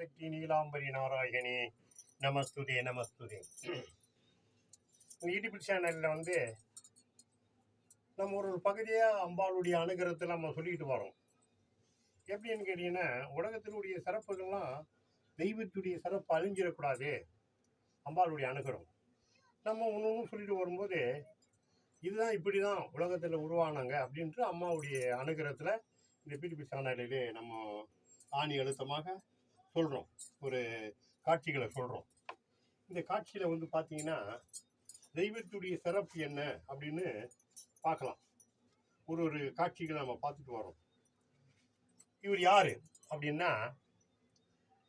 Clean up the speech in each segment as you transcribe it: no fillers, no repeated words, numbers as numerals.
சக்தி Neelambari Narayani நமஸ்துதே நமஸ்துதே. YouTube சேனலில் நம்ம ஒரு பகுதியாக அம்பாளுடைய அனுகிரகத்தை நம்ம சொல்லிட்டு வரோம். எப்படின்னு கேட்டீங்கன்னா, உலகத்தினுடைய சிறப்புகள்லாம் தெய்வத்துடைய சிறப்பு அழிஞ்சிடக்கூடாது, அம்பாளுடைய அனுகிரகம் நம்ம ஒன்று சொல்லிட்டு வரும்போது இதுதான் இப்படி தான் உலகத்தில் உருவானாங்க அப்படின்ட்டு அம்மாவுடைய அனுகிரகத்தில் இந்த யூடியூப் சேனலிலே நம்ம ஆணி அழுத்தமாக சொல்கிறோம், ஒரு காட்சிகளை சொல்கிறோம். இந்த காட்சியில் பார்த்தீங்கன்னா தெய்வத்துடைய சிறப்பு என்ன அப்படின்னு பார்க்கலாம். ஒரு காட்சிகளை நம்ம பார்த்துட்டு வரோம். இவர் யாரு அப்படின்னா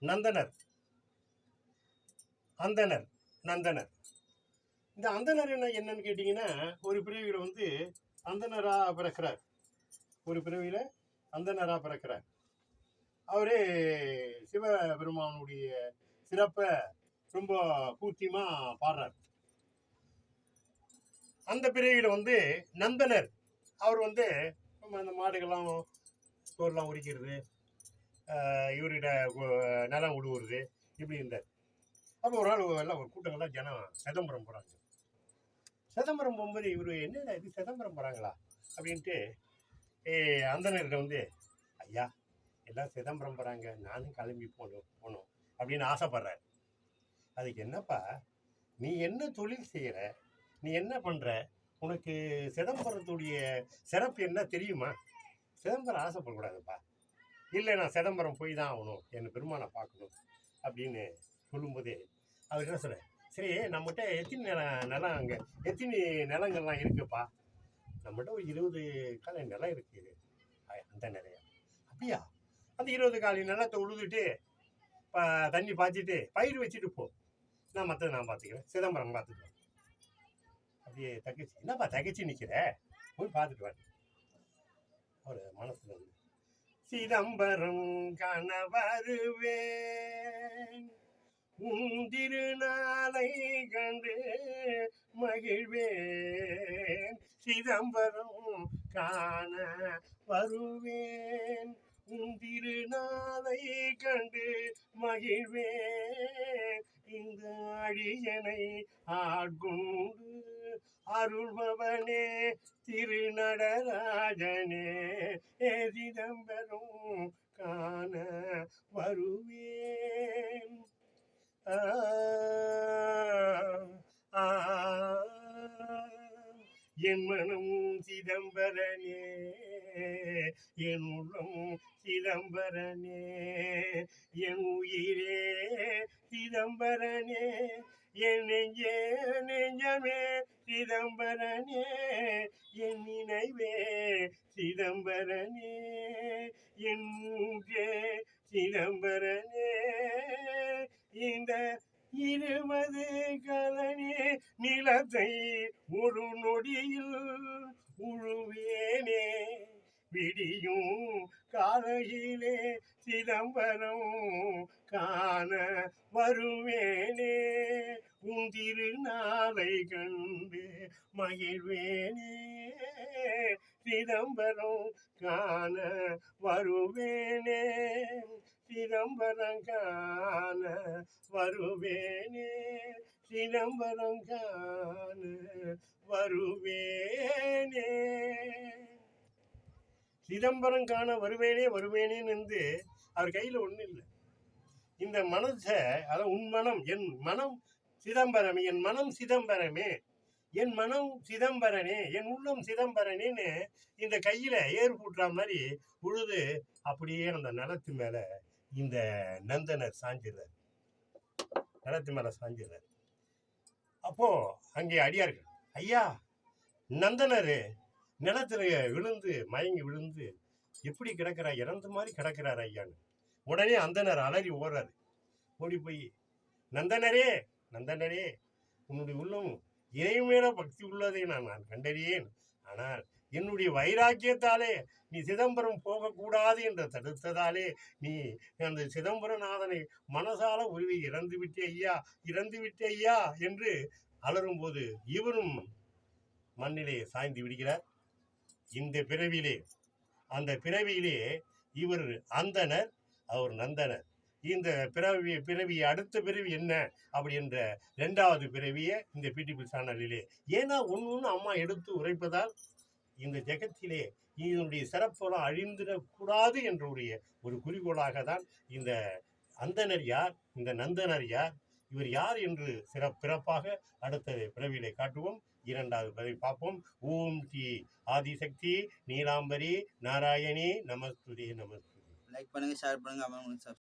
நந்தனர், அந்தனர், நந்தனர். இந்த அந்தனர் என்னன்னு கேட்டிங்கன்னா, ஒரு பிறவியில் அந்தனராக பிறக்கிறார். ஒரு பிறவியில் அந்தனராக பிறக்கிறார். அவரே சிவபெருமானுடைய சிறப்பை ரொம்ப பூர்த்தியமாக பாடுறார். அந்த பிறவியில் நந்தனர் அவர் நம்ம அந்த மாடுகள்லாம் தோல்லாம் உரிக்கிறது, இவர்கிட்ட நிலம் விடுவுறது, இப்படி இருந்தார். அப்போ ஒரு நாள் எல்லாம் ஒரு கூட்டங்கள்லாம் ஜனம் சிதம்பரம் போகிறாங்க. சிதம்பரம் போகும்போது இவர் என்னடா இது சிதம்பரம் போகிறாங்களா அப்படின்ட்டு அந்தனர்கிட்ட ஐயா எல்லாம் சிதம்பரம் போகிறாங்க, நானும் கிளம்பி போகணும் அப்படின்னு ஆசைப்படுறாரு. அதுக்கு என்னப்பா, நீ என்ன தொழில் செய்கிற, நீ என்ன பண்ணுற, உனக்கு சிதம்பரத்துடைய சிறப்பு என்ன தெரியுமா? சிதம்பரம் ஆசைப்படக்கூடாதுப்பா. இல்லை, நான் சிதம்பரம் போய் தான் ஆகணும், என் பெருமானை பார்க்கணும் அப்படின்னு சொல்லும்போதே அவர் என்ன சொல்கிறேன், சரி நம்மகிட்ட எத்தனை நிலம் அங்கே எத்தனை நிலங்கள்லாம் இருக்குப்பா? நம்மகிட்ட ஒரு 20 காலை நிலம் இருக்குது. அந்த நிறையா அப்படியா? அந்த 20 காலை நிலத்தை உழுதுட்டு தண்ணி பாய்ச்சிட்டு பயிர் வச்சுட்டு போ, நான் மற்றது நான் பார்த்துக்கிறேன், சிதம்பரம் பார்த்துக்குவேன். அப்படியே தகச்சு, என்னப்பா தகச்சு நிற்கிற, போய் பார்த்துட்டு வாங்க. அவர் மனசுல சிதம்பரம் காண வருவேன், உன் திருநாளை கண்டு மகிழ்வேன், சிதம்பரம் காண வருவேன், உன் திருநாளை கண்டு மகிழ்வேன், இந்த அழியனை ஆட்கொண்டு அருள்பவனே திருநடராஜனே, சிதம்பரம் காண வருவேன். என் மனம் சிதம்பரனே, என் உள்ளம் சிதம்பரனே, என் உயிரே சிதம்பரனே, என் நெஞ்சமே சிதம்பரனே, என் நினைவே சிதம்பரனே, என் மூன்றே சிதம்பரனே, இந்த 20 கலனே நிலத்தை ஒரு நொடியில் உழுவேனே, விடியும் காலையிலே சிதம்பரம் காண வருவேனே, உன் திருநாளை கண்டு மகிழ்வேனே, சிதம்பரம் காண வருவேனே, சிதம்பரம் காண வருவேனே, சிதம்பரம் காண வருவேனே. சிதம்பரம் காண வருவேனே வருவேனேன்னு அவர் கையில் ஒன்றும் இல்லை. இந்த மனசை, அதான் உன் மனம், என் மனம் சிதம்பரமே, என் மனம் சிதம்பரமே, என் மனம் சிதம்பரனே, என் உள்ளம் சிதம்பரனேன்னு இந்த கையில் ஏறு கூட்டுற மாதிரி உழுது அப்படியே அந்த நிலத்து மேலே இந்த நந்தனர் சாஞ்சிடுறார், நிலத்து மேலே சாஞ்சிடுறார். அப்போ அங்கே அடியார்கள், ஐயா நந்தனர் நிலத்துல விழுந்து மயங்கி விழுந்து எப்படி கிடக்கிறார், இறந்த மாதிரி கிடக்கிறார் ஐயான்னு. உடனே அந்தனர் அலறி ஓடுறாரு. ஓடி போய், நந்தனரே நந்தனரே, உன்னுடைய உள்ளம் இறைமேல பக்தி உள்ளதை நான் கண்டறியேன், ஆனால் என்னுடைய வைராக்கியத்தாலே நீ சிதம்பரம் போகக்கூடாது என்று தடுத்ததாலே நீ அந்த சிதம்பரநாதனை மனசால உருவி இறந்து விட்டே ஐயா, இறந்து விட்டே ஐயா என்று அலறும்போது இவரும் மண்ணிலே சாய்ந்து விடுகிறார். இந்த பிறவியிலே, அந்த பிறவியிலே இவர் அந்தனர், அவர் நந்தனர். இந்த பிறவி அடுத்த பிறவி என்ன அப்படின்ற 2வது பிறவியை இந்த பிடிபி சேனலிலே ஏன்னா ஒன்று அம்மா எடுத்து உரைப்பதால் இந்த ஜெகத்திலே இதனுடைய சிறப்பெல்லாம் அழிந்திடக்கூடாது என்ற ஒரு குறிக்கோளாக தான் இந்த அந்தனர் யார், இந்த நந்தனர் யார், இவர் யார் என்று பிறப்பாக அடுத்த பிறவியிலே காட்டுவோம். 2வது பிறவி பார்ப்போம். ஓம் ஸ்ரீ ஆதிசக்தி நீலாம்பரி நாராயணி நமஸ்துதே நமஸ்துதே. லைக் பண்ணுங்க, ஷேர் பண்ணுங்க, கமெண்ட் பண்ணுங்க.